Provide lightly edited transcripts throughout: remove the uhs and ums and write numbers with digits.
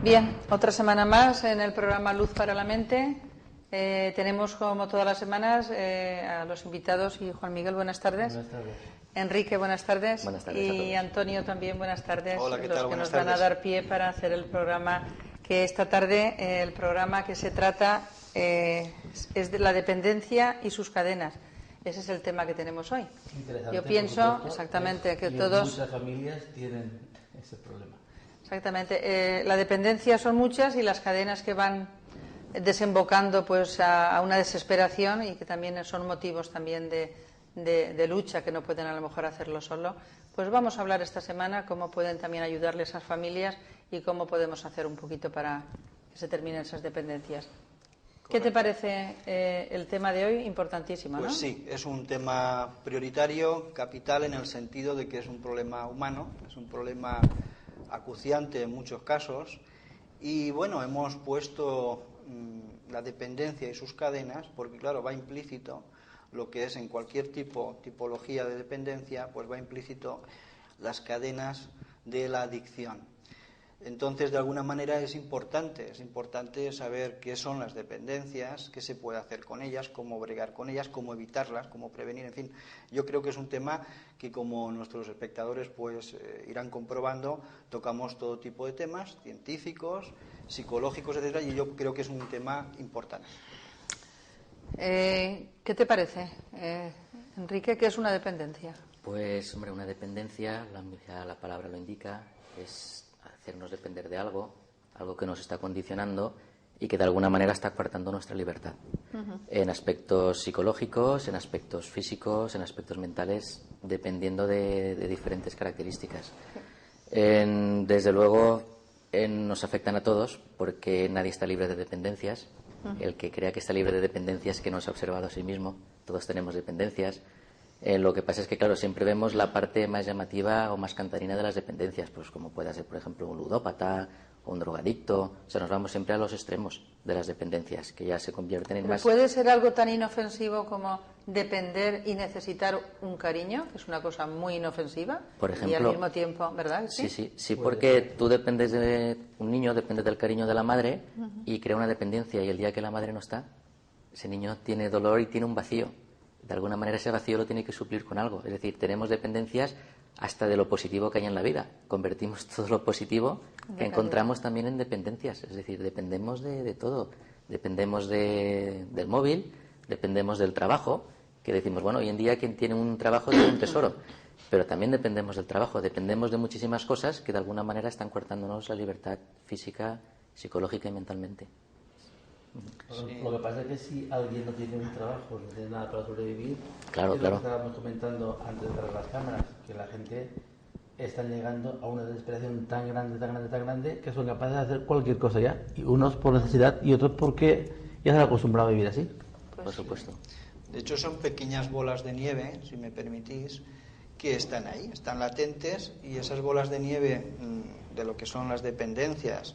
Bien, otra semana más en el programa Luz para la Mente. Tenemos, como todas las semanas, a los invitados. Y Juan Miguel, buenas tardes. Buenas tardes. Enrique, buenas tardes. Buenas tardes y Antonio también, buenas tardes. Hola, ¿qué tal? Los que Buenas nos van a tardes. dar pie para hacer el programa, que esta tarde el programa que se trata es de la dependencia y sus cadenas. Ese es el tema que tenemos hoy. Yo pienso exactamente que todos... Muchas familias tienen ese problema. Exactamente. La dependencia son muchas y las cadenas que van desembocando pues a una desesperación, y que también son motivos también de lucha, que no pueden a lo mejor hacerlo solo. Pues vamos a hablar esta semana cómo pueden también ayudarle a esas familias y cómo podemos hacer un poquito para que se terminen esas dependencias. ¿Qué te parece el tema de hoy? Importantísimo, ¿no? Pues sí, es un tema prioritario, capital, en el sentido de que es un problema humano, es un problema acuciante en muchos casos. Y bueno, hemos puesto la dependencia y sus cadenas, porque claro, va implícito lo que es en cualquier tipología de dependencia, pues va implícito las cadenas de la adicción. Entonces, de alguna manera es importante saber qué son las dependencias, qué se puede hacer con ellas, cómo bregar con ellas, cómo evitarlas, cómo prevenir, en fin. Yo creo que es un tema que, como nuestros espectadores pues irán comprobando, tocamos todo tipo de temas, científicos, psicológicos, etcétera, y yo creo que es un tema importante. ¿Qué te parece, Enrique, qué es una dependencia? Pues, hombre, una dependencia, la palabra lo indica, es hacernos depender de algo que nos está condicionando y que de alguna manera está coartando nuestra libertad. En aspectos psicológicos, en aspectos físicos, en aspectos mentales, dependiendo de diferentes características. Desde luego, nos afectan a todos, porque nadie está libre de dependencias. El que crea que está libre de dependencias es que no se ha observado a sí mismo. Todos tenemos dependencias. Lo que pasa es que, claro, siempre vemos la parte más llamativa o más cantarina de las dependencias, pues como pueda ser, por ejemplo, un ludópata o un drogadicto. O sea, nos vamos siempre a los extremos de las dependencias, que ya se convierten en más... ¿Puede ser algo tan inofensivo como depender y necesitar un cariño, que es una cosa muy inofensiva? Por ejemplo, y al mismo tiempo, ¿verdad? Sí, porque tú dependes de un niño, depende del cariño de la madre y crea una dependencia, y el día que la madre no está, ese niño tiene dolor y tiene un vacío. De alguna manera ese vacío lo tiene que suplir con algo. Es decir, tenemos dependencias hasta de lo positivo que hay en la vida. Convertimos todo lo positivo que encontramos también en dependencias. Es decir, dependemos de todo. Dependemos del móvil, dependemos del trabajo, que decimos, bueno, hoy en día quien tiene un trabajo tiene un tesoro. Pero también dependemos del trabajo, dependemos de muchísimas cosas que de alguna manera están coartándonos la libertad física, psicológica y mentalmente. Sí. Lo que pasa es que si alguien no tiene un trabajo, no tiene nada para sobrevivir, claro. Lo que estábamos comentando antes de cerrar las cámaras, que la gente está llegando a una desesperación tan grande, que son capaces de hacer cualquier cosa ya, y unos por necesidad y otros porque ya se han acostumbrado a vivir así. Pues por supuesto. De hecho, son pequeñas bolas de nieve, si me permitís, que están ahí, están latentes, y esas bolas de nieve de lo que son las dependencias,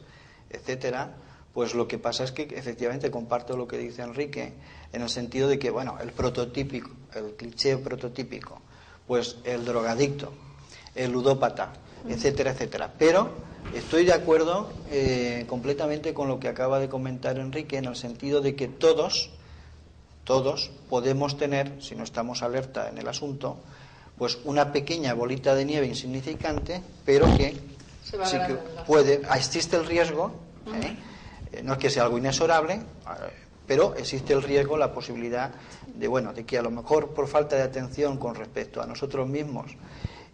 etcétera, pues lo que pasa es que efectivamente comparto lo que dice Enrique, en el sentido de que, bueno, el prototípico, el cliché prototípico, pues el drogadicto, el ludópata, etcétera, etcétera. Pero estoy de acuerdo completamente con lo que acaba de comentar Enrique, en el sentido de que todos podemos tener, si no estamos alerta en el asunto, pues una pequeña bolita de nieve insignificante, pero que sí que puede, existe el riesgo, no es que sea algo inexorable, pero existe el riesgo, la posibilidad de que a lo mejor por falta de atención con respecto a nosotros mismos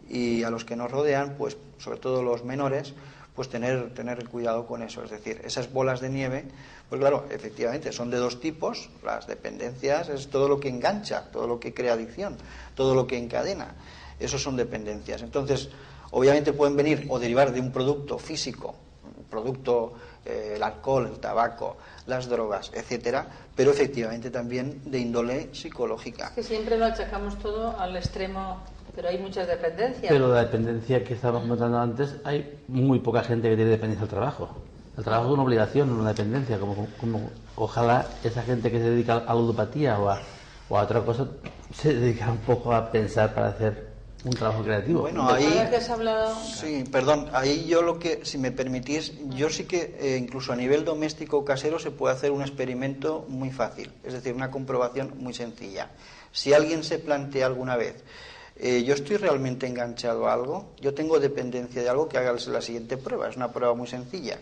y a los que nos rodean, pues sobre todo los menores, pues tener cuidado con eso. Es decir, esas bolas de nieve, pues claro, efectivamente son de dos tipos. Las dependencias es todo lo que engancha, todo lo que crea adicción, todo lo que encadena. Esos son dependencias. Entonces, obviamente pueden venir o derivar de un producto físico, un producto, el alcohol, el tabaco, las drogas, etcétera, pero efectivamente también de índole psicológica. Es que siempre lo achacamos todo al extremo, pero hay muchas dependencias. Pero la dependencia que estábamos comentando antes, hay muy poca gente que tiene dependencia al trabajo. El trabajo es una obligación, no una dependencia. Como ojalá esa gente que se dedica a la ludopatía o a otra cosa se dedicara un poco a pensar para hacer un trabajo creativo. Bueno, ahí... Ahora que has hablado... Sí, perdón, ahí yo lo que, si me permitís, yo sí que incluso a nivel doméstico o casero se puede hacer un experimento muy fácil, es decir, una comprobación muy sencilla. Si alguien se plantea alguna vez, yo estoy realmente enganchado a algo, yo tengo dependencia de algo, que haga la siguiente prueba, es una prueba muy sencilla,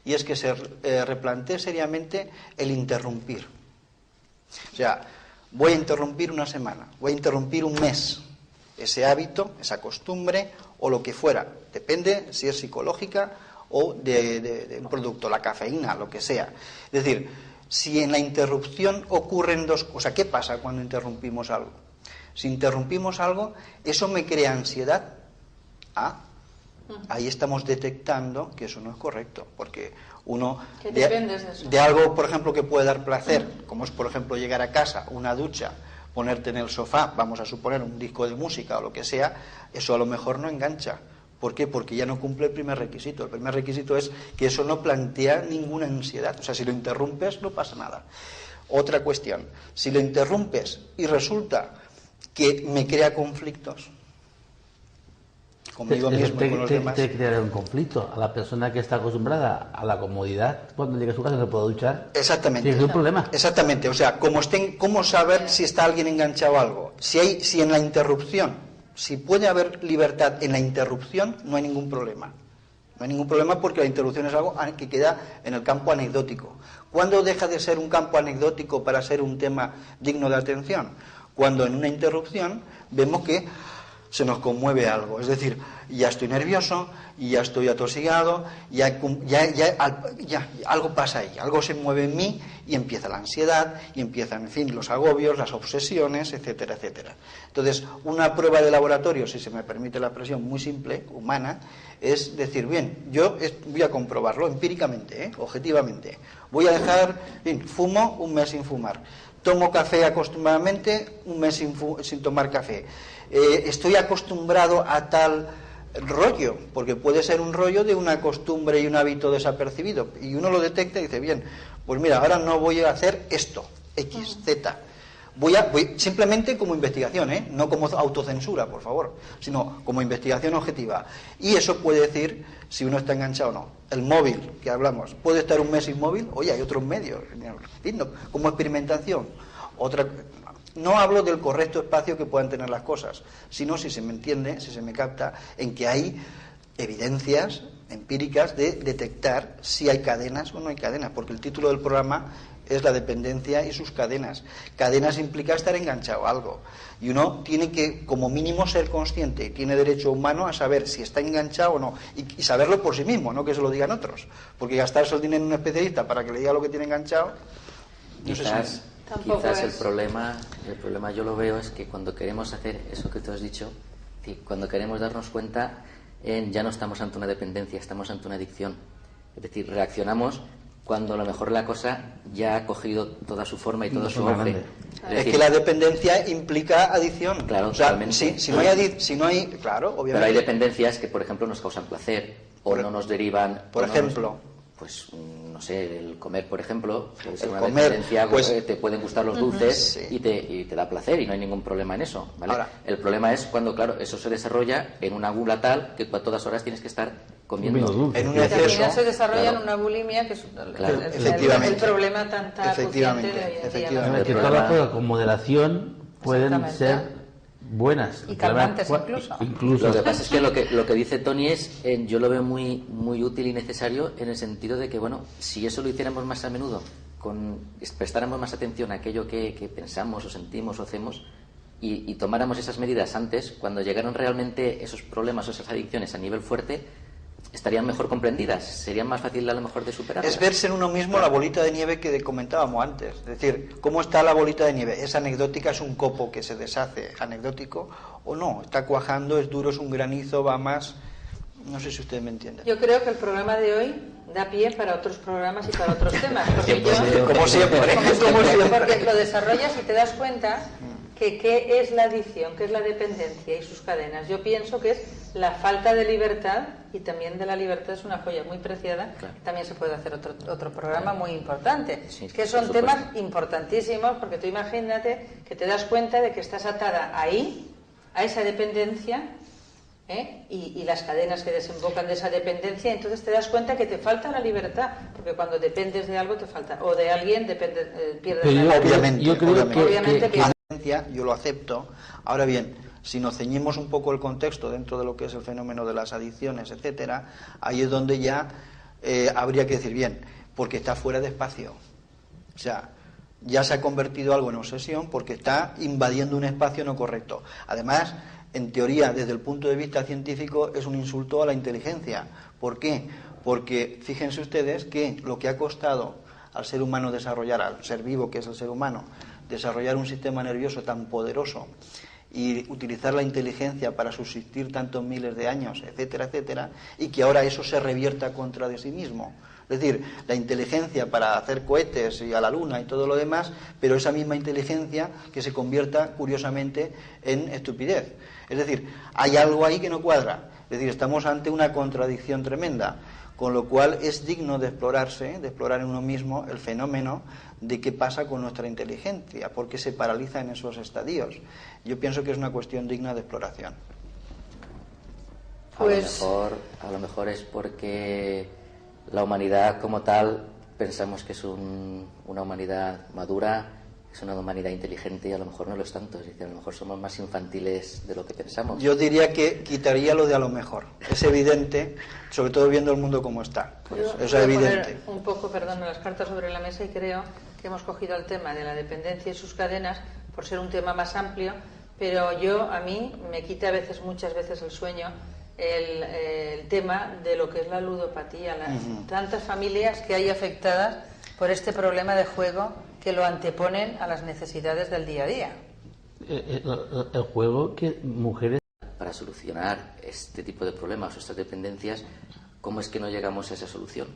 y es que se replantee seriamente el interrumpir. O sea, voy a interrumpir una semana, voy a interrumpir un mes, ese hábito, esa costumbre o lo que fuera, depende si es psicológica o de un producto, la cafeína, lo que sea. Es decir, si en la interrupción ocurren dos cosas, ¿qué pasa cuando interrumpimos algo? Si interrumpimos algo, eso me crea ansiedad. Ahí estamos detectando que eso no es correcto, porque uno de algo, por ejemplo, que puede dar placer, como es, por ejemplo, llegar a casa, una ducha, ponerte en el sofá, vamos a suponer un disco de música o lo que sea, eso a lo mejor no engancha. ¿Por qué? Porque ya no cumple el primer requisito. El primer requisito es que eso no plantea ninguna ansiedad. O sea, si lo interrumpes no pasa nada. Otra cuestión, si lo interrumpes y resulta que me crea conflictos conmigo mismo y con los demás. Te crea un conflicto a la persona que está acostumbrada a la comodidad. Cuando llega a su casa no puede duchar. Exactamente. Tiene un problema. Exactamente. O sea, ¿cómo saber si está alguien enganchado a algo? Si en la interrupción, si puede haber libertad en la interrupción, no hay ningún problema. No hay ningún problema porque la interrupción es algo que queda en el campo anecdótico. ¿Cuándo deja de ser un campo anecdótico para ser un tema digno de atención? Cuando en una interrupción vemos que se nos conmueve algo, es decir, ya estoy nervioso, ya estoy atosigado, ya algo pasa ahí, algo se mueve en mí y empieza la ansiedad y empiezan, en fin, los agobios, las obsesiones, etcétera, etcétera. Entonces, una prueba de laboratorio, si se me permite la expresión muy simple, humana, es decir, bien, yo voy a comprobarlo empíricamente, objetivamente, voy a dejar, bien, fumo un mes sin fumar, tomo café acostumbradamente un mes sin tomar café. Estoy acostumbrado a tal rollo, porque puede ser un rollo de una costumbre y un hábito desapercibido, y uno lo detecta y dice, bien, pues mira, ahora no voy a hacer esto, X, Z. Voy simplemente como investigación, no como autocensura, por favor, sino como investigación objetiva. Y eso puede decir si uno está enganchado o no. El móvil, que hablamos, ¿puede estar un mes inmóvil? Oye, hay otros medios, como experimentación. No hablo del correcto espacio que puedan tener las cosas, sino, si se me entiende, si se me capta, en que hay evidencias empíricas de detectar si hay cadenas o no hay cadenas, porque el título del programa es la dependencia y sus cadenas. Cadenas implica estar enganchado a algo, y uno tiene que, como mínimo, ser consciente, y tiene derecho humano a saber si está enganchado o no, y saberlo por sí mismo, no que se lo digan otros, porque gastarse el dinero en un especialista para que le diga lo que tiene enganchado, no sé si... Quizás el problema yo lo veo es que cuando queremos hacer eso que tú has dicho, cuando queremos darnos cuenta, ya no estamos ante una dependencia, estamos ante una adicción. Es decir, reaccionamos cuando a lo mejor la cosa ya ha cogido toda su forma y todo su auge. Es que la dependencia implica adicción. Claro, o sea, totalmente. Si no hay, claro, obviamente. Pero hay dependencias que, por ejemplo, nos causan placer o no nos derivan. Por ejemplo. Pues no sé, el comer, por ejemplo, puede ser una comer, dependencia, pues, te pueden gustar los dulces, sí. y te da placer y no hay ningún problema en eso, ¿vale? Ahora, el problema es cuando, claro, eso se desarrolla en una gula tal que tú a todas horas tienes que estar comiendo dulce. En un y al exceso. final se desarrolla Claro. en una bulimia, que es Efectivamente. el problema tan Efectivamente, acuciante de hoy en día. efectivamente. Que todas las cosas con moderación pueden Exactamente. ser buenas. Y calmantes incluso. Lo que pasa es que lo que dice Tony es, yo lo veo muy, muy útil y necesario en el sentido de que, bueno, si eso lo hiciéramos más a menudo, prestáramos más atención a aquello que pensamos o sentimos o hacemos y tomáramos esas medidas antes, cuando llegaran realmente esos problemas o esas adicciones a nivel fuerte, estarían mejor comprendidas, serían más fácil a lo mejor de superar. Es verse en uno mismo la bolita de nieve que comentábamos antes. Es decir, ¿cómo está la bolita de nieve? ¿Es anecdótica, es un copo que se deshace, anecdótico, o no? ¿Está cuajando, es duro, es un granizo, va más? No sé si ustedes me entienden. Yo creo que el programa de hoy da pie para otros programas y para otros temas. Porque Como siempre. Porque lo desarrollas y te das cuenta que qué es la adicción, qué es la dependencia y sus cadenas. Yo pienso que es la falta de libertad, y también de la libertad es una joya muy preciada. Claro. También se puede hacer otro programa muy importante. Sí, que son temas importantísimos, porque tú imagínate que te das cuenta de que estás atada ahí a esa dependencia, y las cadenas que desembocan de esa dependencia, entonces te das cuenta que te falta la libertad, porque cuando dependes de algo te falta, o de alguien pierdes la libertad. Obviamente, yo creo obviamente yo lo acepto. Ahora bien, si nos ceñimos un poco el contexto dentro de lo que es el fenómeno de las adicciones, etcétera, ahí es donde ya habría que decir, bien, porque está fuera de espacio. O sea, ya se ha convertido algo en obsesión porque está invadiendo un espacio no correcto. Además, en teoría, desde el punto de vista científico, es un insulto a la inteligencia. ¿Por qué? Porque fíjense ustedes que lo que ha costado al ser humano desarrollar, al ser vivo que es el ser humano, desarrollar un sistema nervioso tan poderoso y utilizar la inteligencia para subsistir tantos miles de años, etcétera, etcétera, y que ahora eso se revierta contra de sí mismo. Es decir, la inteligencia para hacer cohetes y a la luna y todo lo demás, pero esa misma inteligencia que se convierta, curiosamente, en estupidez. Es decir, hay algo ahí que no cuadra. Es decir, estamos ante una contradicción tremenda, con lo cual es digno de explorarse, de explorar en uno mismo el fenómeno de qué pasa con nuestra inteligencia, por qué se paraliza en esos estadios. Yo pienso que es una cuestión digna de exploración. Pues A lo mejor es porque la humanidad como tal pensamos que es una humanidad madura, es una humanidad inteligente, y a lo mejor no lo es tanto. Es decir, a lo mejor somos más infantiles de lo que pensamos. Yo diría que quitaría lo de a lo mejor. Es evidente, sobre todo viendo el mundo como está. Es evidente. Poner un poco, perdón, las cartas sobre la mesa, y creo que hemos cogido el tema de la dependencia y sus cadenas por ser un tema más amplio, pero a mí me quita a veces, muchas veces, el sueño el tema de lo que es la ludopatía, tantas familias que hay afectadas por este problema de juego que lo anteponen a las necesidades del día a día. El juego que mujeres... Para solucionar este tipo de problemas o estas dependencias, ¿cómo es que no llegamos a esa solución?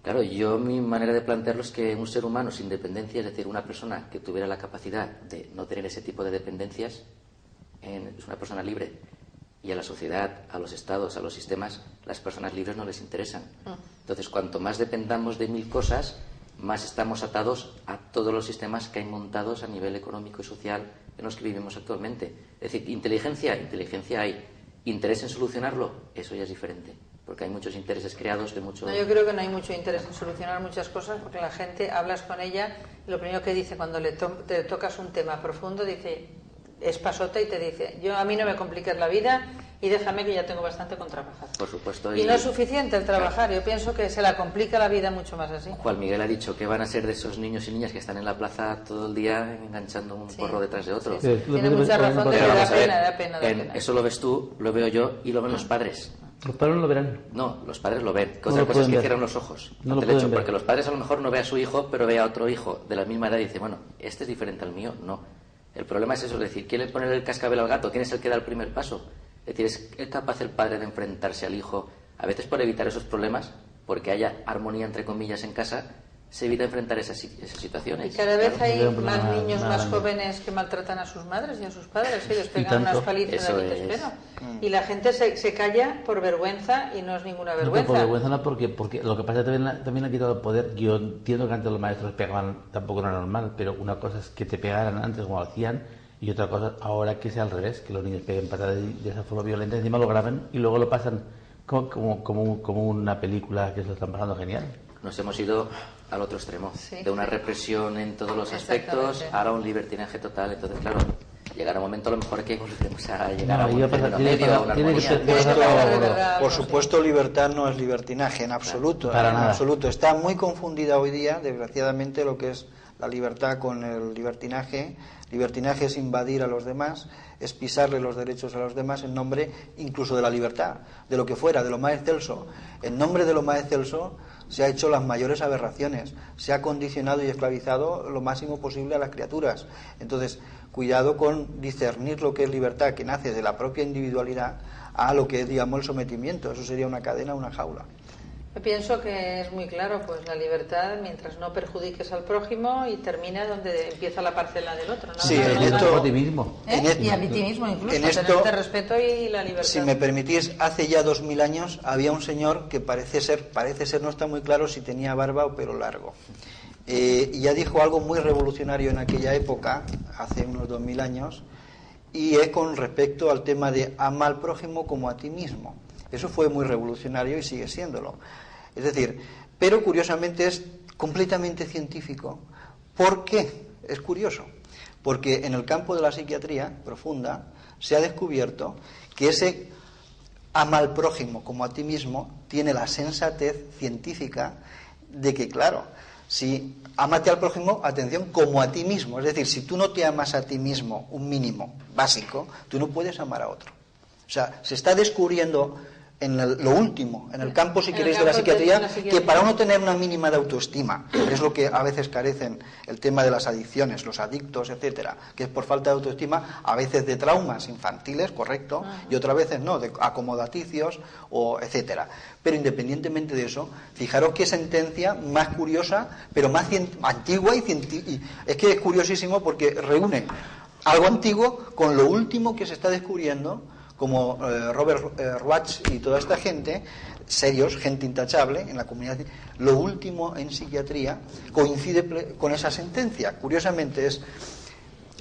Claro, mi manera de plantearlo es que un ser humano sin dependencia, es decir, una persona que tuviera la capacidad de no tener ese tipo de dependencias, es una persona libre. Y a la sociedad, a los estados, a los sistemas, las personas libres no les interesan. Entonces, cuanto más dependamos de mil cosas, más estamos atados a todos los sistemas que hay montados a nivel económico y social en los que vivimos actualmente. Es decir, inteligencia hay. Interés en solucionarlo, eso ya es diferente. Porque hay muchos intereses creados de mucho... No, yo creo que no hay mucho interés en solucionar muchas cosas, porque la gente, hablas con ella, y lo primero que dice cuando te tocas un tema profundo, dice... es pasota y te dice, a mí no me compliques la vida y déjame que ya tengo bastante con trabajar. Por supuesto. Y no es suficiente el trabajar, yo pienso que se la complica la vida mucho más así. Juan Miguel ha dicho que van a ser de esos niños y niñas que están en la plaza todo el día enganchando un porro detrás de otro. Sí. Tiene mucha razón, de que da pena. Eso lo ves tú, lo veo yo y lo ven los padres. Los padres no lo verán. No, los padres lo ven. Que otra cosa es que cierran los ojos. No lo pueden ver. Porque los padres a lo mejor no ve a su hijo, pero ve a otro hijo de la misma edad y dice, bueno, este es diferente al mío. No. El problema es eso, es decir, ¿quién le pone el cascabel al gato? ¿Quién es el que da el primer paso? Es decir, ¿es capaz el padre de enfrentarse al hijo? A veces por evitar esos problemas, porque haya armonía entre comillas en casa, se evita enfrentar esas situaciones. Y cada vez hay más niños más jóvenes que maltratan a sus madres y a sus padres. Ellos pegan unas palizas y te espero. Y la gente se calla por vergüenza, y no es ninguna vergüenza. No, por vergüenza no, porque lo que pasa es que también ha quitado el poder. Yo entiendo que antes los maestros pegaban, tampoco era normal, pero una cosa es que te pegaran antes como lo hacían, y otra cosa ahora que sea al revés, que los niños peguen patadas de esa forma violenta, encima lo graban y luego lo pasan como una película que se lo están pasando genial. Nos hemos ido al otro extremo, de una represión en todos los aspectos, ahora un libertinaje total. Entonces, claro, llegará un momento a lo mejor que volvemos a llegar a un término medio, a una armonía. Por supuesto, libertad no es libertinaje, en absoluto. Para nada. Absoluto. Está muy confundida hoy día, desgraciadamente, lo que es la libertad con el libertinaje. Libertinaje es invadir a los demás, es pisarle los derechos a los demás en nombre incluso de la libertad, de lo que fuera, de lo más excelso. En nombre de lo más excelso se ha hecho las mayores aberraciones, se ha condicionado y esclavizado lo máximo posible a las criaturas. Entonces, cuidado con discernir lo que es libertad, que nace de la propia individualidad, a lo que es, digamos, el sometimiento. Eso sería una cadena, una jaula. Yo pienso que es muy claro, pues la libertad mientras no perjudiques al prójimo y termina donde empieza la parcela del otro, ¿no? Sí, en esto, a ti mismo. Y a ti mismo incluso, en esto, tenerte respeto y la libertad. Si me permitís, hace ya 2000 años había un señor que parece ser, no está muy claro si tenía barba o pelo largo. Y ya dijo algo muy revolucionario en aquella época, hace unos 2000 años, y es con respecto al tema de ama al prójimo como a ti mismo. Eso fue muy revolucionario y sigue siéndolo. Es decir, pero curiosamente es completamente científico. ¿Por qué? Es curioso. Porque en el campo de la psiquiatría profunda se ha descubierto que ese ama al prójimo como a ti mismo tiene la sensatez científica de que, claro, si ámate al prójimo, atención, como a ti mismo. Es decir, si tú no te amas a ti mismo, un mínimo básico, tú no puedes amar a otro. O sea, se está descubriendo en lo último, en el campo, si queréis, de la psiquiatría, que para uno tener una mínima de autoestima, que es lo que a veces carecen el tema de las adicciones, los adictos, etcétera, que es por falta de autoestima, a veces de traumas infantiles, correcto, y otras veces no, de acomodaticios, o etcétera. Pero independientemente de eso, fijaros qué sentencia más curiosa, pero más antigua y es que es curiosísimo porque reúne algo antiguo con lo último que se está descubriendo, como Robert Ruach y toda esta gente, serios, gente intachable en la comunidad. Lo último en psiquiatría coincide con esa sentencia. Curiosamente es,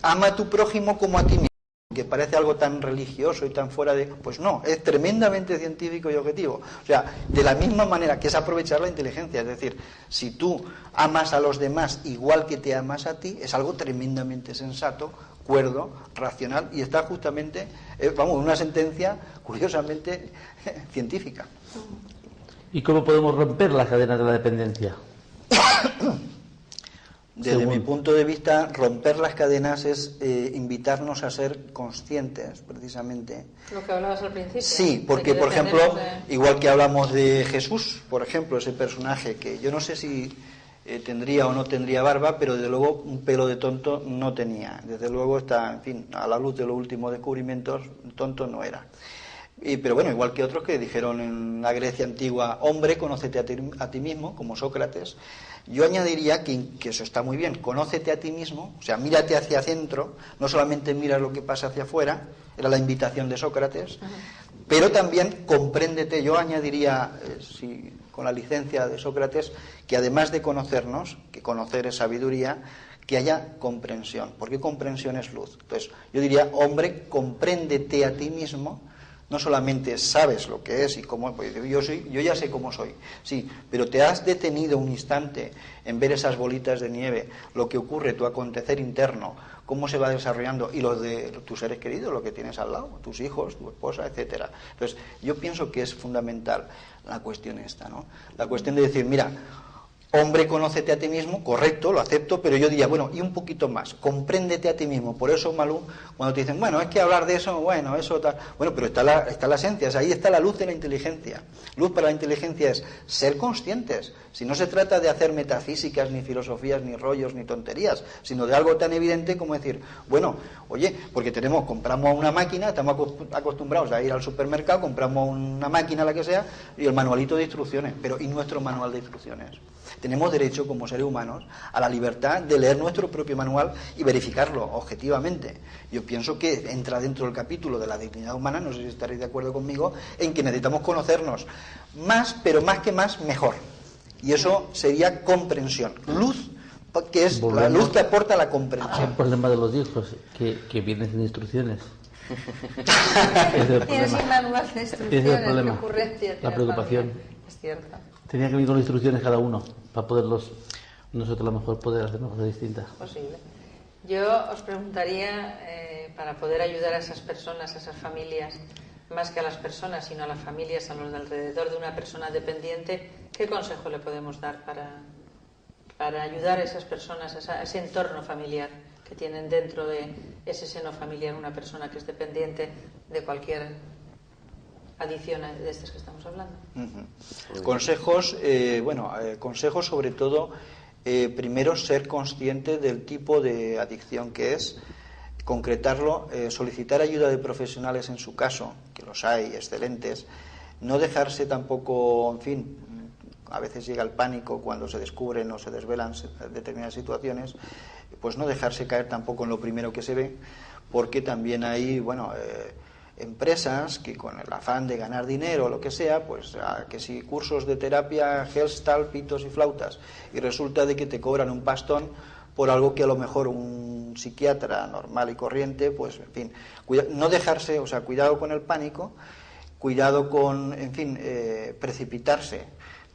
ama a tu prójimo como a ti mismo, que parece algo tan religioso y tan fuera de... Pues no, es tremendamente científico y objetivo. O sea, de la misma manera que es aprovechar la inteligencia. Es decir, si tú amas a los demás igual que te amas a ti, es algo tremendamente sensato, cuerdo, racional, y está justamente, una sentencia curiosamente científica. ¿Y cómo podemos romper las cadenas de la dependencia? Desde mi punto de vista, romper las cadenas es invitarnos a ser conscientes, precisamente. Lo que hablabas al principio. Sí, porque, por ejemplo, igual que hablamos de Jesús, por ejemplo, ese personaje que yo no sé si tendría o no tendría barba, pero desde luego un pelo de tonto no tenía. Desde luego está, en fin, a la luz de los últimos descubrimientos, tonto no era. Pero bueno, igual que otros que dijeron en la Grecia antigua, hombre, conócete a ti mismo, como Sócrates. Yo añadiría que eso está muy bien, conócete a ti mismo, o sea, mírate hacia adentro, no solamente mira lo que pasa hacia afuera, era la invitación de Sócrates, pero también compréndete. Yo añadiría, con la licencia de Sócrates, que además de conocernos, que conocer es sabiduría, que haya comprensión, porque comprensión es luz. Entonces, yo diría, hombre, compréndete a ti mismo. No solamente sabes lo que es y cómo, pues yo ya sé cómo soy, sí, pero te has detenido un instante en ver esas bolitas de nieve, lo que ocurre, tu acontecer interno, cómo se va desarrollando, y los de tus seres queridos, lo que tienes al lado, tus hijos, tu esposa, etcétera. Entonces, yo pienso que es fundamental la cuestión esta, ¿no? La cuestión de decir, mira, hombre, conócete a ti mismo, correcto, lo acepto, pero yo diría, bueno, y un poquito más, compréndete a ti mismo. Por eso, Malú, cuando te dicen, bueno, es que hablar de eso, bueno, eso tal, bueno, pero está la esencia, ahí está la luz de la inteligencia. Luz para la inteligencia es ser conscientes. Si no se trata de hacer metafísicas, ni filosofías, ni rollos, ni tonterías, sino de algo tan evidente como decir, bueno, oye, porque compramos una máquina, estamos acostumbrados a ir al supermercado, compramos una máquina, la que sea, y el manualito de instrucciones, pero ¿y nuestro manual de instrucciones? Tenemos derecho, como seres humanos, a la libertad de leer nuestro propio manual y verificarlo objetivamente. Yo pienso que entra dentro del capítulo de la dignidad humana, no sé si estaréis de acuerdo conmigo, en que necesitamos conocernos más, pero más que más, mejor. Y eso sería comprensión. Luz, que es la luz que aporta la comprensión. El problema de los hijos, que vienen sin instrucciones. Tienes un manual de instrucciones, es el problema. Ocurrencia, la preocupación. Es cierto. Tenía que venir con instrucciones cada uno, para poderlos, nosotros a lo mejor poder hacer una cosa distinta. Posible. Yo os preguntaría, para poder ayudar a esas personas, a esas familias, más que a las personas, sino a las familias, a los de alrededor de una persona dependiente, ¿qué consejo le podemos dar para ayudar a esas personas, a ese entorno familiar que tienen dentro de ese seno familiar una persona que es dependiente de cualquier adicción de estas que estamos hablando? Consejos, consejos sobre todo, primero ser consciente del tipo de adicción que es, concretarlo, solicitar ayuda de profesionales en su caso, que los hay, excelentes, no dejarse tampoco, en fin, a veces llega el pánico cuando se descubren o se desvelan determinadas situaciones, pues no dejarse caer tampoco en lo primero que se ve, porque también hay, empresas que con el afán de ganar dinero o lo que sea, pues que si cursos de terapia, Gestalt, pitos y flautas, y resulta de que te cobran un pastón por algo que a lo mejor un psiquiatra normal y corriente, pues en fin, no dejarse, o sea, cuidado con el pánico, cuidado con, en fin, precipitarse,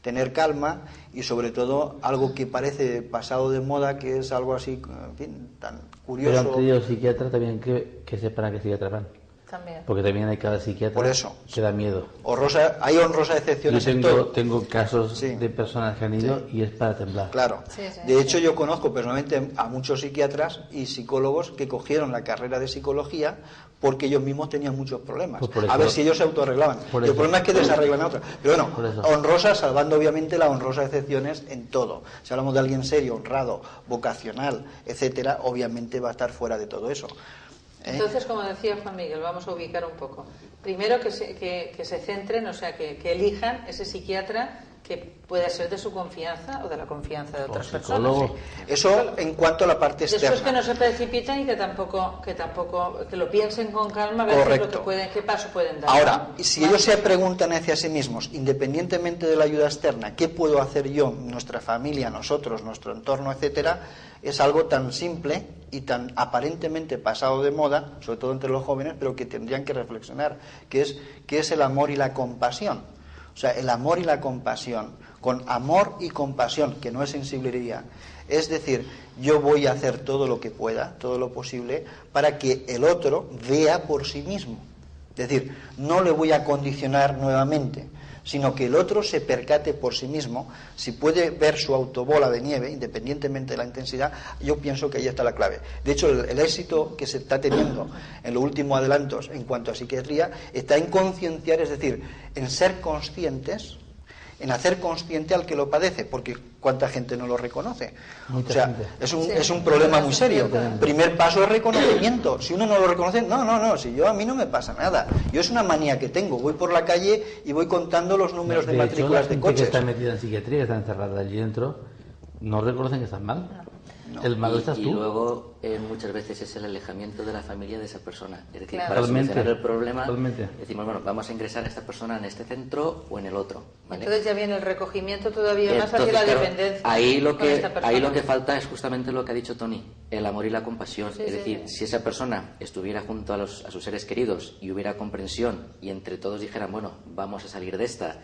tener calma y sobre todo algo que parece pasado de moda, que es algo así, en fin, tan curioso. Pero han pedido psiquiatra también que sepan a qué psiquiatra van. También. Porque también hay cada psiquiatra Por eso. que da miedo. Hay honrosas excepciones en todo. Tengo casos Sí. de personas que han ido y es para temblar. Claro. Sí, sí. De hecho, yo conozco personalmente a muchos psiquiatras y psicólogos que cogieron la carrera de psicología porque ellos mismos tenían muchos problemas. Pues por eso. A ver si ellos se autoarreglaban. Por El eso. problema es que desarreglan a otros. Pero Por eso. bueno, honrosas, salvando obviamente las honrosas excepciones en todo. Si hablamos de alguien serio, honrado, vocacional, etcétera, obviamente va a estar fuera de todo eso. Entonces, como decía Juan Miguel, vamos a ubicar un poco. Primero que se centren, o sea, que elijan ese psiquiatra que pueda ser de su confianza o de la confianza de otras personas. psicólogo. Sí. Eso en cuanto a la parte externa. Después que no se precipiten y que lo piensen con calma, a ver qué es lo que pueden, qué paso pueden dar. Ahora, si ellos se preguntan hacia sí mismos, independientemente de la ayuda externa, ¿qué puedo hacer yo, nuestra familia, nosotros, nuestro entorno, etcétera? Es algo tan simple y tan aparentemente pasado de moda, sobre todo entre los jóvenes, pero que tendrían que reflexionar, que es el amor y la compasión. O sea, el amor y la compasión, con amor y compasión, que no es sensiblería. Es decir, yo voy a hacer todo lo que pueda, todo lo posible, para que el otro vea por sí mismo. Es decir, no le voy a condicionar nuevamente, sino que el otro se percate por sí mismo. Si puede ver su autobola de nieve, independientemente de la intensidad, yo pienso que ahí está la clave. De hecho, el éxito que se está teniendo en los últimos adelantos en cuanto a psiquiatría está en concienciar, es decir, en ser conscientes, en hacer consciente al que lo padece, porque cuánta gente no lo reconoce. Mucha O sea, gente. es un problema muy serio. Claro. Primer paso es reconocimiento. Si uno no lo reconoce, no, si a mí no me pasa nada. Yo es una manía que tengo. Voy por la calle y voy contando los números de matrículas de la gente coches. que está metida en psiquiatría, que está encerrada allí dentro, no reconocen que están mal. No. El malo estás Y tú. luego muchas veces es el alejamiento de la familia de esa persona. Es decir, Claro. para Totalmente. solucionar el problema Totalmente. decimos, bueno, vamos a ingresar a esta persona en este centro o en el otro. ¿vale? Entonces ya viene el recogimiento todavía más hacia Entonces, la claro, dependencia. ahí lo con esta que persona. falta es justamente lo que ha dicho Tony, el amor y la compasión. Sí, es sí, decir, sí. si esa persona estuviera junto a sus seres queridos y hubiera comprensión y entre todos dijeran, bueno, vamos a salir de esta,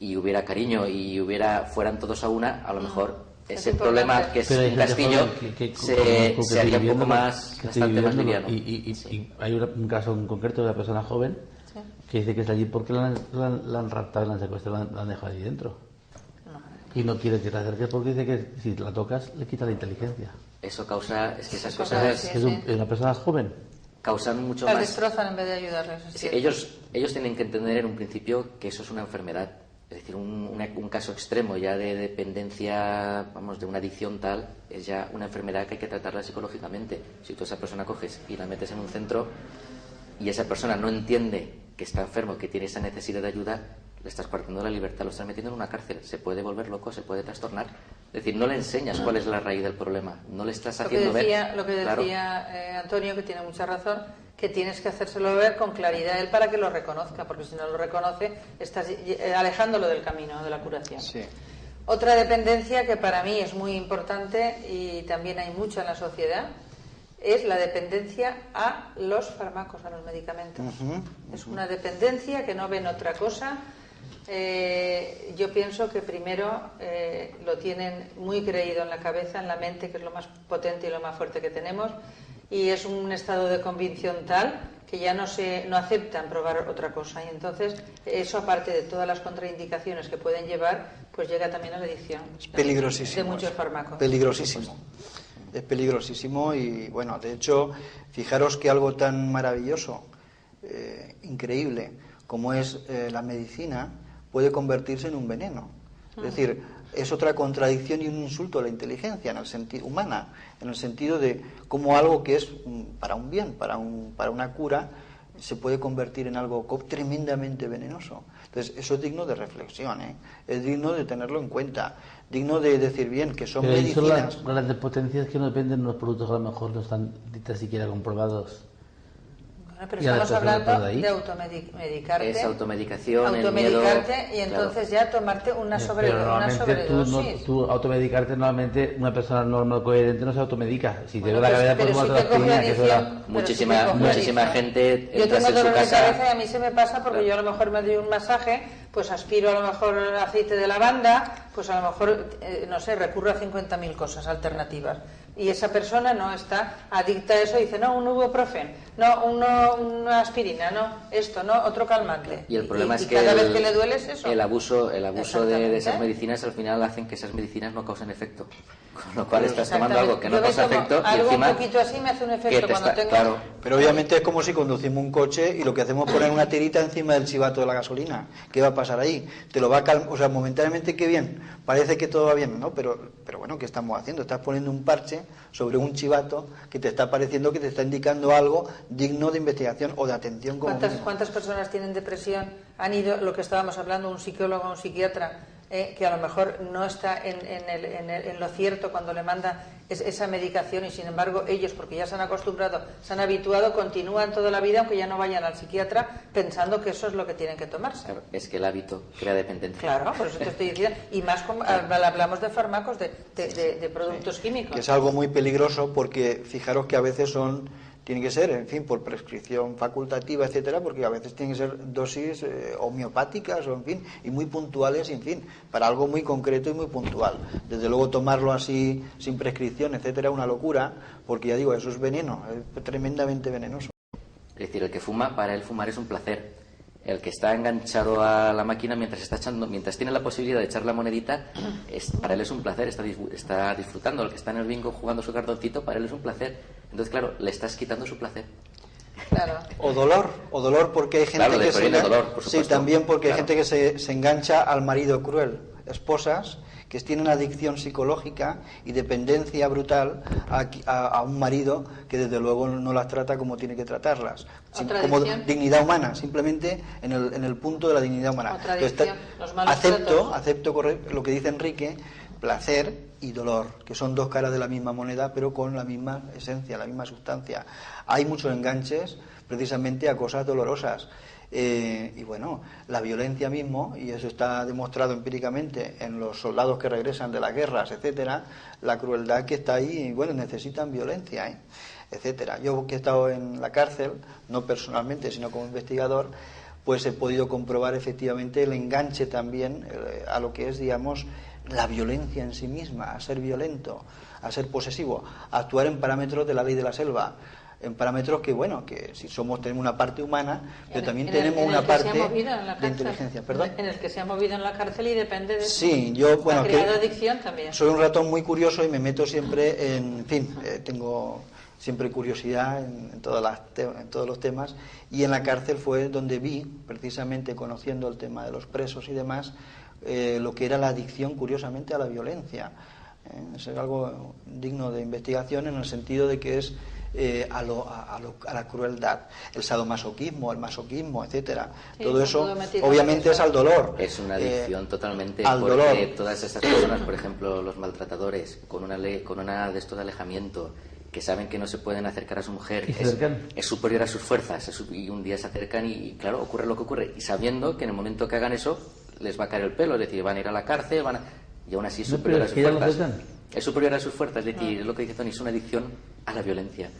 y hubiera cariño y fueran todos a una, a lo mejor Es ese importante. problema que es Pero hay un gente castillo joven que se haría un poco viviéndolo, más, que estoy bastante más viviéndolo. liviano. Y hay un caso en concreto de una persona joven Sí. que dice que está allí porque la han raptado, la han secuestrado, la han dejado allí dentro. No. Y no quiere que te acerques porque dice que si la tocas le quita la inteligencia. Eso causa, es que esas Sí, cosas sí. Es una persona joven. causan mucho Las más. destrozan en vez de ayudarles. es Sí, cierto. ellos tienen que entender en un principio que eso es una enfermedad, es decir, un caso extremo ya de dependencia, vamos, de una adicción tal, es ya una enfermedad que hay que tratarla psicológicamente. Si tú a esa persona coges y la metes en un centro y esa persona no entiende que está enfermo, que tiene esa necesidad de ayuda, le estás partiendo la libertad, lo estás metiendo en una cárcel, se puede volver loco, se puede trastornar. Es decir, no le enseñas cuál es la raíz del problema, no le estás haciendo ver. Lo que Claro. decía Antonio, que tiene mucha razón, que tienes que hacérselo ver con claridad a él para que lo reconozca, porque si no lo reconoce, estás alejándolo del camino de la curación. Sí. Otra dependencia que para mí es muy importante y también hay mucho en la sociedad es la dependencia a los fármacos, a los medicamentos. Es una dependencia que no ven otra cosa. Yo pienso que primero lo tienen muy creído en la cabeza, en la mente, que es lo más potente y lo más fuerte que tenemos, y es un estado de convicción tal que ya no aceptan probar otra cosa, y entonces eso, aparte de todas las contraindicaciones que pueden llevar, pues llega también a la adicción. Es peligrosísimo. De muchos fármacos. Peligrosísimo. Es peligrosísimo y, bueno, de hecho, fijaros que algo tan maravilloso, increíble, como es la medicina, puede convertirse en un veneno. Es decir, es otra contradicción y un insulto a la inteligencia en el sentido humana, en el sentido de cómo algo que es para un bien, para una cura, se puede convertir en algo tremendamente venenoso. Entonces, eso es digno de reflexión, es digno de tenerlo en cuenta, digno de decir bien que son Pero ahí son medicinas. las grandes potencias que no dependen de los productos que a lo mejor no están ni tan siquiera comprobados. Pero estamos hablando de automedicarte. Es automedicación, automedicarte el miedo, y entonces ya tomarte una sobredosis. Tú automedicarte, normalmente una persona normal coherente no se automedica. Si te duele la cabeza, pues tomarte aspirina, que eso muchísima gente. Yo tengo dolor de cabeza y a mí se me pasa porque yo a lo mejor me doy un masaje, pues aspiro a lo mejor aceite de lavanda, pues a lo mejor, no sé, recurro a 50.000 cosas alternativas. Y esa persona no está adicta a eso y dice, no, un ibuprofen, no, una aspirina, no, esto, no, otro calmante. Y el problema es que cada vez que le duele es eso. El abuso de esas medicinas al final hacen que esas medicinas no causen efecto. Con lo cual estás tomando algo que no causa efecto y encima... un poquito así me hace un efecto cuando tengo... Claro. Pero obviamente es como si conducimos un coche y lo que hacemos es poner una tirita encima del chivato de la gasolina. ¿Qué va a pasar ahí? Te lo va a calmar, o sea, momentáneamente qué bien, parece que todo va bien, ¿no? Pero bueno, ¿qué estamos haciendo? Estás poniendo un parche sobre un chivato que te está pareciendo que te está indicando algo digno de investigación o de atención. ¿Cuántas personas tienen depresión? Han ido, lo que estábamos hablando, un psicólogo o un psiquiatra, que a lo mejor no está en lo cierto cuando le manda esa medicación y sin embargo ellos, porque ya se han acostumbrado, se han habituado, continúan toda la vida aunque ya no vayan al psiquiatra pensando que eso es lo que tienen que tomarse. Claro, es que el hábito crea dependencia. Claro, por eso te estoy diciendo, y más como hablamos de fármacos, de productos químicos. Que es algo muy peligroso porque fijaros que a veces tiene que ser, en fin, por prescripción facultativa, etcétera, porque a veces tienen que ser dosis homeopáticas o en fin, y muy puntuales, y en fin, para algo muy concreto y muy puntual. Desde luego tomarlo así sin prescripción, etcétera, es una locura, porque ya digo, eso es veneno, es tremendamente venenoso. Es decir, el que fuma, para él fumar es un placer. El que está enganchado a la máquina mientras tiene la posibilidad de echar la monedita, para él es un placer, está disfrutando. El que está en el bingo jugando su cartoncito, para él es un placer. Entonces, claro, le estás quitando su placer. Claro. O dolor porque hay gente que se dolor, por supuesto. Sí, también porque hay gente que se engancha al marido cruel, esposas que tienen adicción psicológica y dependencia brutal a un marido que desde luego no las trata como tiene que tratarlas, como dignidad humana, simplemente en el punto de la dignidad humana. Entonces, acepto lo que dice Enrique, placer y dolor, que son dos caras de la misma moneda, pero con la misma esencia, la misma sustancia. Hay muchos enganches precisamente a cosas dolorosas. Y bueno, la violencia mismo, y eso está demostrado empíricamente en los soldados que regresan de las guerras, etcétera, la crueldad que está ahí, y bueno, necesitan violencia, etcétera. Yo que he estado en la cárcel, no personalmente, sino como investigador, pues he podido comprobar efectivamente el enganche también a lo que es, digamos, la violencia en sí misma, a ser violento, a ser posesivo, a actuar en parámetros de la ley de la selva, en parámetros que, bueno, que si tenemos una parte humana, pero también tenemos una parte de inteligencia. ¿Perdón? En el que se ha movido en la cárcel y depende de eso. Sí, yo, bueno, ha creado adicción también. Soy un ratón muy curioso y me meto siempre en fin, tengo siempre curiosidad en todos los temas, y en la cárcel fue donde vi, precisamente conociendo el tema de los presos y demás, lo que era la adicción, curiosamente, a la violencia. Es algo digno de investigación en el sentido de que es a la crueldad, el sadomasoquismo, el masoquismo, etcétera. Sí, todo eso obviamente es al dolor. Es una adicción totalmente al porque dolor. Todas estas personas, por ejemplo, los maltratadores, con una de esto de alejamiento, que saben que no se pueden acercar a su mujer, es superior a sus fuerzas, y un día se acercan y claro, ocurre lo que ocurre, y sabiendo que en el momento que hagan eso les va a caer el pelo, es decir, van a ir a la cárcel, y aún así es superior a sus fuerzas. Es superior a sus fuerzas, es decir, es lo que dice Tony, es una adicción a la violencia.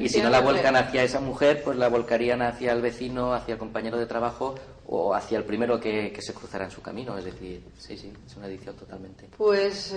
Y si no la vuelcan hacia esa mujer, pues la volcarían hacia el vecino, hacia el compañero de trabajo o hacia el primero que se cruzara en su camino. Es decir, sí, es una adicción totalmente. Pues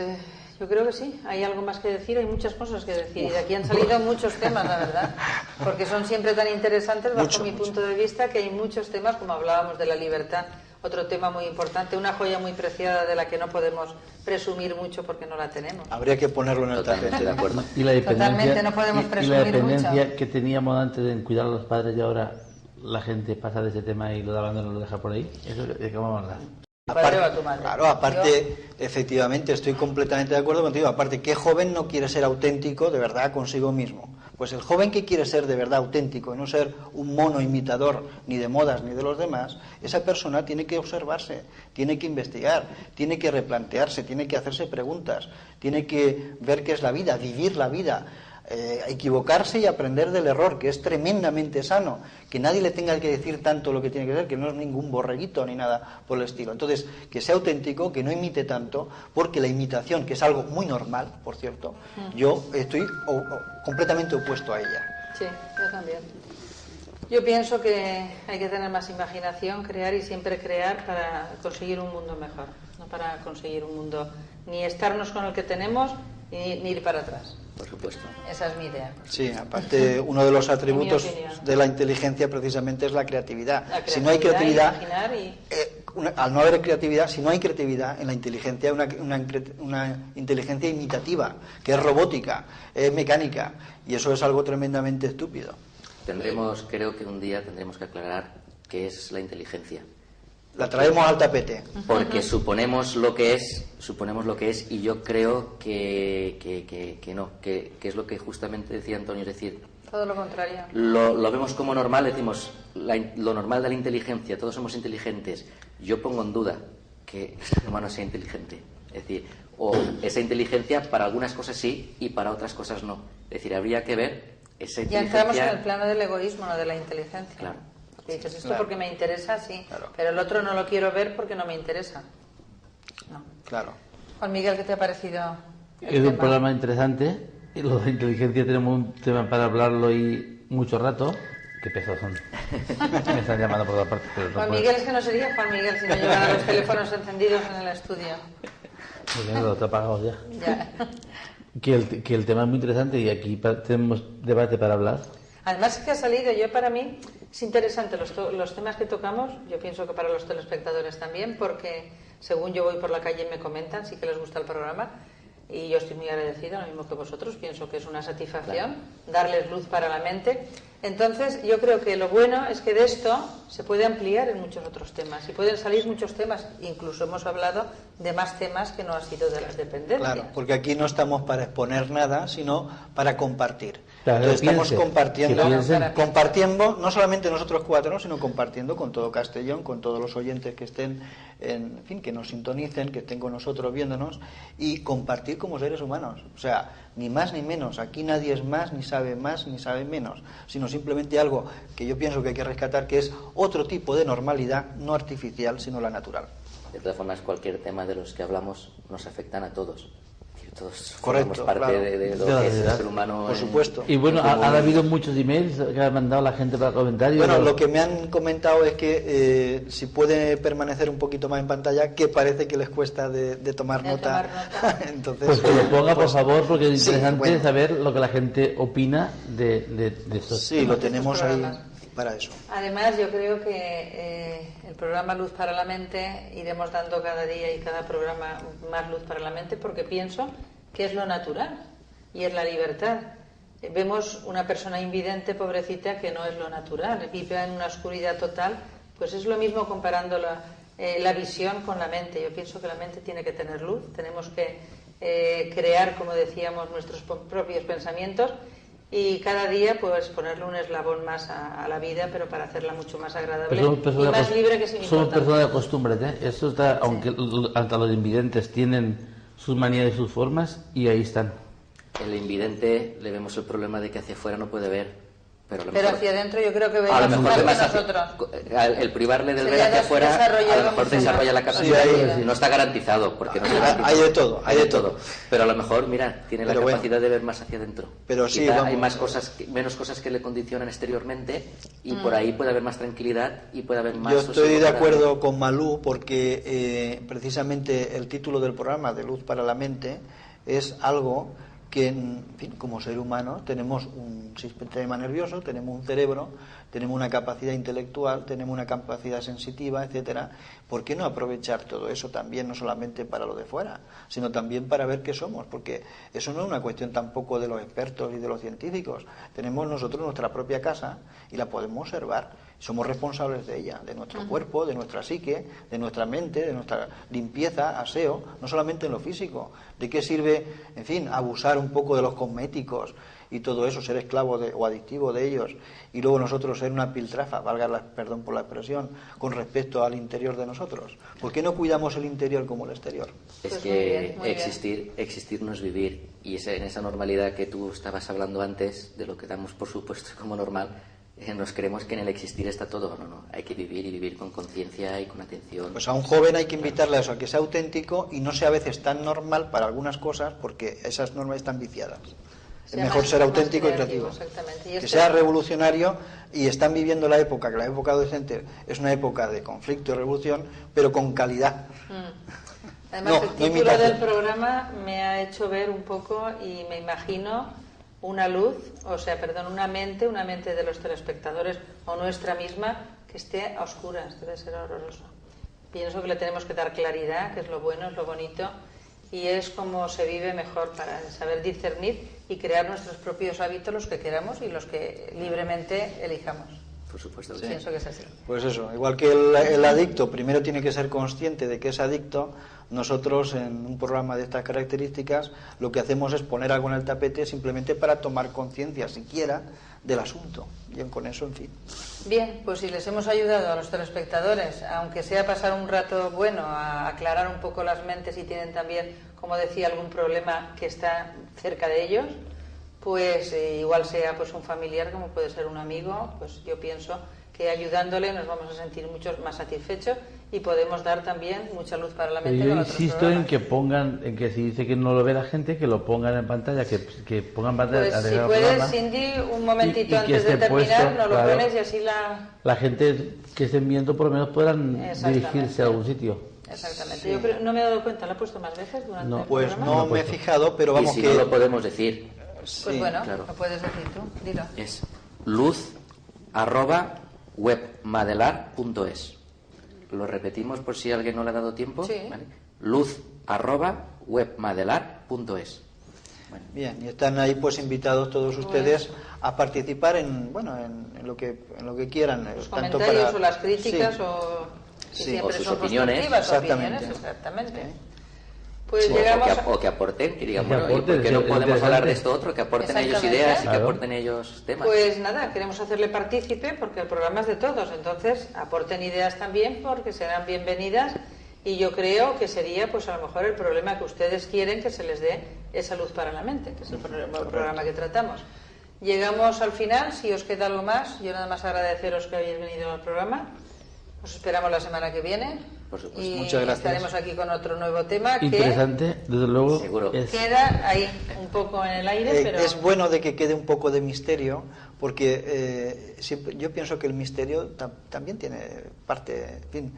yo creo que sí, hay algo más que decir, hay muchas cosas que decir. Y de aquí han salido muchos temas, la verdad, porque son siempre tan interesantes bajo mi punto de vista, que hay muchos temas, como hablábamos de la libertad. Otro tema muy importante, una joya muy preciada de la que no podemos presumir mucho porque no la tenemos. Habría que ponerlo en el tapete, de acuerdo. Y la dependencia, totalmente no podemos presumir y la dependencia mucho. Que teníamos antes de cuidar a los padres y ahora la gente pasa de ese tema y lo da abandono, lo deja por ahí. Eso de qué vamos a hablar. Aparte, efectivamente, estoy completamente de acuerdo contigo. Aparte, ¿qué joven no quiere ser auténtico de verdad consigo mismo? Pues el joven que quiere ser de verdad auténtico y no ser un mono imitador ni de modas ni de los demás, esa persona tiene que observarse, tiene que investigar, tiene que replantearse, tiene que hacerse preguntas, tiene que ver qué es la vida, vivir la vida, equivocarse y aprender del error, que es tremendamente sano, que nadie le tenga que decir tanto lo que tiene que ser, que no es ningún borreguito ni nada por el estilo. Entonces, que sea auténtico, que no imite tanto, porque la imitación, que es algo muy normal, por cierto, yo estoy completamente opuesto a ella. Sí, yo también. Yo pienso que hay que tener más imaginación, crear y siempre crear para conseguir un mundo mejor, no para conseguir un mundo, ni estarnos con el que tenemos, ni ir para atrás. Por supuesto. Esa es mi idea. Sí, aparte uno de los atributos de la inteligencia precisamente es la creatividad. Si no hay creatividad, al no haber creatividad, si no hay creatividad en la inteligencia, una inteligencia imitativa, que es robótica, es mecánica, y eso es algo tremendamente estúpido. Creo que un día tendremos que aclarar qué es la inteligencia. La traemos al tapete. Porque suponemos lo que es, y yo creo que no, que es lo que justamente decía Antonio, es decir, todo lo contrario. Lo vemos como normal, decimos, lo normal de la inteligencia, todos somos inteligentes. Yo pongo en duda que el ser humano sea inteligente. Es decir, o esa inteligencia para algunas cosas sí y para otras cosas no. Es decir, habría que ver esa inteligencia. Ya entramos en el plano del egoísmo, no de la inteligencia. Claro. Porque dices esto porque me interesa, sí, pero el otro no lo quiero ver porque no me interesa. No. Claro. Juan Miguel, ¿qué te ha parecido? Es un programa interesante. Y lo de inteligencia tenemos un tema para hablarlo y mucho rato. Qué pesados son. Me están llamando por otra parte. Pero no Juan puedo. Miguel es que no sería Juan Miguel si no llevaran los teléfonos encendidos en el estudio. Muy bien, lo está apagado ya. Ya. Que el tema es muy interesante y aquí tenemos debate para hablar. Además que ha salido, para mí es interesante los temas que tocamos, yo pienso que para los telespectadores también, porque según yo voy por la calle y me comentan, sí que les gusta el programa, y yo estoy muy agradecida, lo mismo que vosotros, pienso que es una satisfacción darles luz para la mente. Entonces yo creo que lo bueno es que de esto se puede ampliar en muchos otros temas y pueden salir muchos temas, incluso hemos hablado de más temas que no han sido de las dependencias. Claro, porque aquí no estamos para exponer nada, sino para compartir. Claro, entonces estamos compartiendo, no solamente nosotros cuatro, sino compartiendo con todo Castellón, con todos los oyentes que estén, en fin, que nos sintonicen, que estén con nosotros viéndonos, y compartir como seres humanos. O sea, ni más ni menos. Aquí nadie es más, ni sabe menos, sino simplemente algo que yo pienso que hay que rescatar, que es otro tipo de normalidad, no artificial, sino la natural. De todas formas, cualquier tema de los que hablamos nos afectan a todos. Todos Correcto, formamos parte claro. de lo que es el ser humano. Por supuesto. Y bueno, ha habido muchos emails que ha mandado la gente para comentarios. Bueno, lo que me han comentado es que si puede permanecer un poquito más en pantalla, que parece que les cuesta de tomar nota. Entonces, pues que lo ponga, por favor, porque es sí, interesante bueno. saber lo que la gente opina de esto. Sí, lo tenemos ahí para eso. Además, yo creo que el programa Luz para la Mente iremos dando cada día y cada programa más luz para la mente, porque pienso que es lo natural y es la libertad. Vemos una persona invidente, pobrecita, que no es lo natural, vive en una oscuridad total, pues es lo mismo comparando la visión con la mente. Yo pienso que la mente tiene que tener luz, tenemos que crear, como decíamos, nuestros propios pensamientos, y cada día pues ponerle un eslabón más a la vida, pero para hacerla mucho más agradable y más libre, que es importante. Somos personas de costumbres, ¿eh? Eso está, aunque hasta los invidentes tienen sus manías y sus formas, y ahí están. El invidente le vemos el problema de que hacia afuera no puede ver, pero hacia adentro yo creo que a lo veamos mejor más que nosotros. El privarle del Sí, ver hacia afuera a lo mejor desarrolla desarrolla la capacidad, sí, no está garantizado, porque no hay de todo, hay de todo. Pero a lo mejor, mira, tiene la Pero capacidad de ver más hacia adentro. Pero sí, quizá vamos. hay menos cosas que le condicionan exteriormente, y por ahí puede haber más tranquilidad y puede haber más. Yo estoy de acuerdo con Malú, porque precisamente el título del programa, de Luz para la Mente, es algo que, en fin, como ser humano tenemos un sistema nervioso, tenemos un cerebro, tenemos una capacidad intelectual, tenemos una capacidad sensitiva, etcétera. ¿Por qué no aprovechar todo eso también, no solamente para lo de fuera, sino también para ver qué somos? Porque eso no es una cuestión tampoco de los expertos y de los científicos. Tenemos nosotros nuestra propia casa y la podemos observar. Somos responsables de ella, de nuestro cuerpo, de nuestra psique, de nuestra mente, de nuestra limpieza, aseo, no solamente en lo físico. ¿De qué sirve, en fin, abusar un poco de los cosméticos y todo eso, ser esclavo o adictivo de ellos, y luego nosotros ser una piltrafa, perdón por la expresión, con respecto al interior de nosotros. ¿Por qué no cuidamos el interior como el exterior? Es Pues que muy bien. existir no es vivir, y en esa normalidad que tú estabas hablando antes, de lo que damos por supuesto como normal, nos creemos que en el existir está todo. No, hay que vivir, y vivir con conciencia y con atención. Pues a un joven hay que invitarle a eso, a que sea auténtico y no sea a veces tan normal para algunas cosas, porque esas normas están viciadas. Es mejor ser auténtico y creativo. Exactamente. Que sea revolucionario, y están viviendo la época, que la época adolescente es una época de conflicto y revolución, pero con calidad. Además, el título del programa me ha hecho ver un poco, y me imagino una luz, una mente de los telespectadores o nuestra misma que esté a oscuras. Debe ser horroroso. Pienso que le tenemos que dar claridad, que es lo bueno, es lo bonito, y es como se vive mejor, para saber discernir y crear nuestros propios hábitos, los que queramos y los que libremente elijamos. Por supuesto. Sí. Pienso que es así. Pues eso, igual que el adicto primero tiene que ser consciente de que es adicto, nosotros en un programa de estas características lo que hacemos es poner algo en el tapete simplemente para tomar conciencia siquiera del asunto. Y con eso, en fin. Bien, pues si les hemos ayudado a los telespectadores, aunque sea pasar un rato bueno, a aclarar un poco las mentes, y tienen también, como decía, algún problema que está cerca de ellos, pues igual sea pues un familiar, como puede ser un amigo, pues yo pienso que ayudándole nos vamos a sentir mucho más satisfechos y podemos dar también mucha luz para la mente. Yo insisto en que pongan, en que si dice que no lo ve la gente, que lo pongan en pantalla, que pongan pantalla. Pues si puedes, Cindy, un momentito antes de terminar, nos lo pones, y así la gente que estén viendo por lo menos podrán dirigirse a algún sitio. Exactamente. Sí. Yo creo, no me he dado cuenta, ¿lo he puesto más veces durante el pues programa? no me he fijado, pero vamos, y si no lo podemos decir. Pues bueno, claro. Lo puedes decir tú, dilo. Es luz@webmadelar.es. Lo repetimos por si alguien no le ha dado tiempo. Sí. ¿Vale? luz@webmadelar.es. Bueno. Bien, y están ahí pues invitados todos ustedes a participar en lo que quieran, los tanto comentarios para o las críticas, sí. o o sus opiniones. Exactamente. Exactamente. Pues llegamos o que aporten, y digan, bueno, aporten, ¿por qué no podemos hablar de esto otro? Que aporten ellos ideas y que aporten ellos temas. Pues nada, queremos hacerle partícipe, porque el programa es de todos, entonces aporten ideas también, porque serán bienvenidas, y yo creo que sería pues a lo mejor el problema que ustedes quieren, que se les dé esa luz para la mente, que es el programa que tratamos. Llegamos al final. Si os queda algo más, yo nada más agradeceros que hayáis venido al programa. Os esperamos la semana que viene. Por supuesto. Y muchas gracias. Estaremos aquí con otro nuevo tema interesante, desde luego. Seguro. Queda ahí un poco en el aire, pero es bueno de que quede un poco de misterio, porque yo pienso que el misterio también tiene parte, en fin,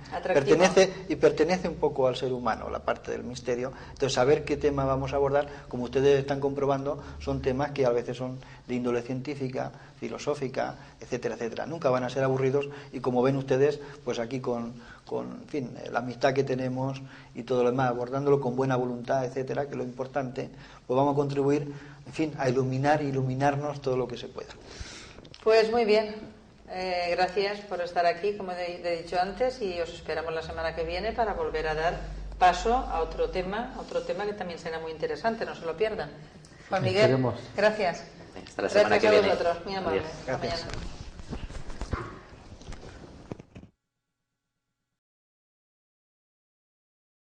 pertenece un poco al ser humano, la parte del misterio. Entonces, saber qué tema vamos a abordar, como ustedes están comprobando, son temas que a veces son de índole científica, filosófica, etcétera, etcétera. Nunca van a ser aburridos, y como ven ustedes, pues aquí con en fin, la amistad que tenemos y todo lo demás, abordándolo con buena voluntad, etcétera, que es lo importante, pues vamos a contribuir, en fin, a iluminarnos todo lo que se pueda. Pues muy bien, gracias por estar aquí, como he dicho antes, y os esperamos la semana que viene para volver a dar paso a otro tema que también será muy interesante, no se lo pierdan. Juan Miguel, gracias. Hasta la semana que viene. Gracias a vosotros, muy amable. Gracias. Hasta mañana.